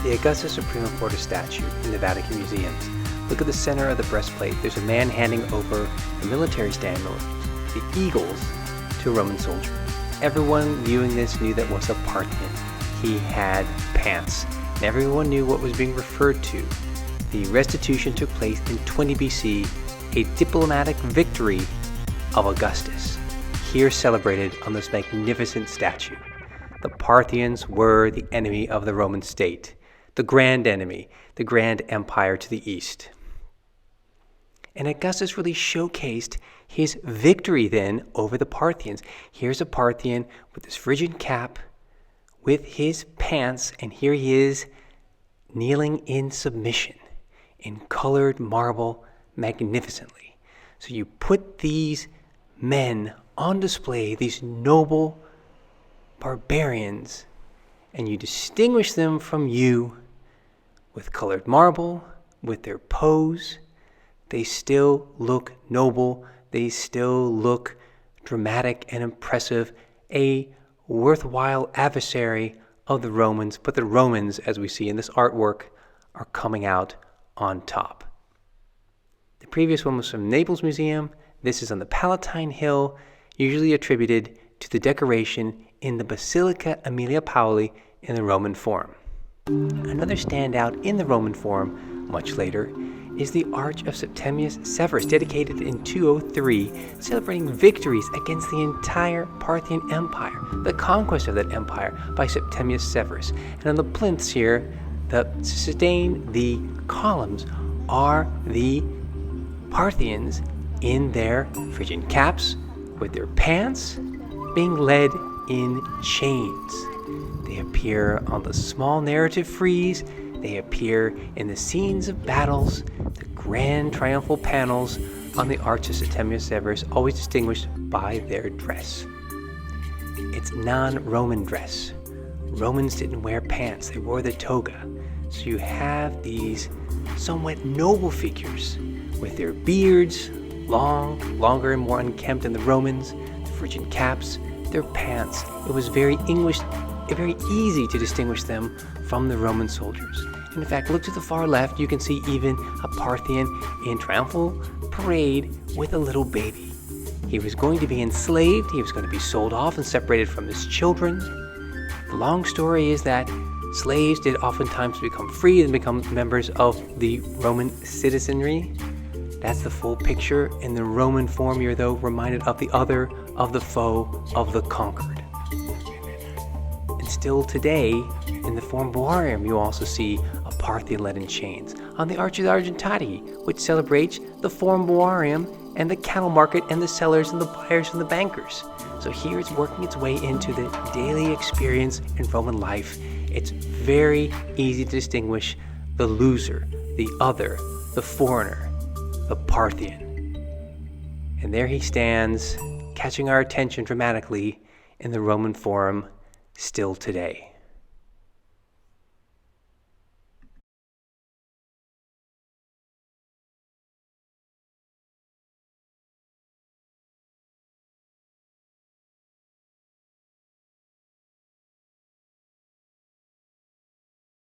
the Augustus Suprema Porta statue in the Vatican museums. Look at the center of the breastplate. There's a man handing over a military standard, the eagles, to a Roman soldier. Everyone viewing this knew that was a Parthian. He had pants, and everyone knew what was being referred to. The restitution took place in 20 BC, a diplomatic victory of Augustus, here celebrated on this magnificent statue. The Parthians were the enemy of the Roman state, the grand enemy, the grand empire to the east. And Augustus really showcased his victory then over the Parthians. Here's a Parthian with his Phrygian cap, with his pants, and here he is kneeling in submission, in colored marble magnificently. So you put these men on display, these noble barbarians, and you distinguish them from you with colored marble, with their pose. They still look noble, they still look dramatic and impressive, a worthwhile adversary of the Romans, but the Romans, as we see in this artwork, are coming out on top. The previous one was from Naples Museum. This is on the Palatine Hill, usually attributed to the decoration in the Basilica Aemilia Pauli in the Roman Forum. Another standout in the Roman Forum, much later, is the Arch of Septimius Severus, dedicated in 203, celebrating victories against the entire Parthian Empire, the conquest of that empire by Septimius Severus. And on the plinths here, that sustain the columns are the Parthians in their Phrygian caps, with their pants, being led in chains. They appear on the small narrative frieze, they appear in the scenes of battles, the grand triumphal panels on the Arch of Septimius Severus, always distinguished by their dress. It's non-Roman dress. Romans didn't wear pants, they wore the toga. So you have these somewhat noble figures with their beards, longer and more unkempt than the Romans, the Phrygian caps, their pants. It was very easy to distinguish them from the Roman soldiers. And in fact, look to the far left, you can see even a Parthian in triumphal parade with a little baby. He was going to be enslaved, he was going to be sold off and separated from his children. The long story is that slaves did oftentimes become free and become members of the Roman citizenry. That's the full picture. In the Roman form, you're though reminded of the other, of the foe, of the conquered. And still today, in the Forum Boarium, you also see a Parthian led in chains. On the Arch of the Argentati, which celebrates the Forum Boarium and the cattle market and the sellers and the buyers and the bankers. So here it's working its way into the daily experience in Roman life. It's very easy to distinguish the loser, the other, the foreigner, the Parthian. And there he stands, catching our attention dramatically in the Roman Forum still today.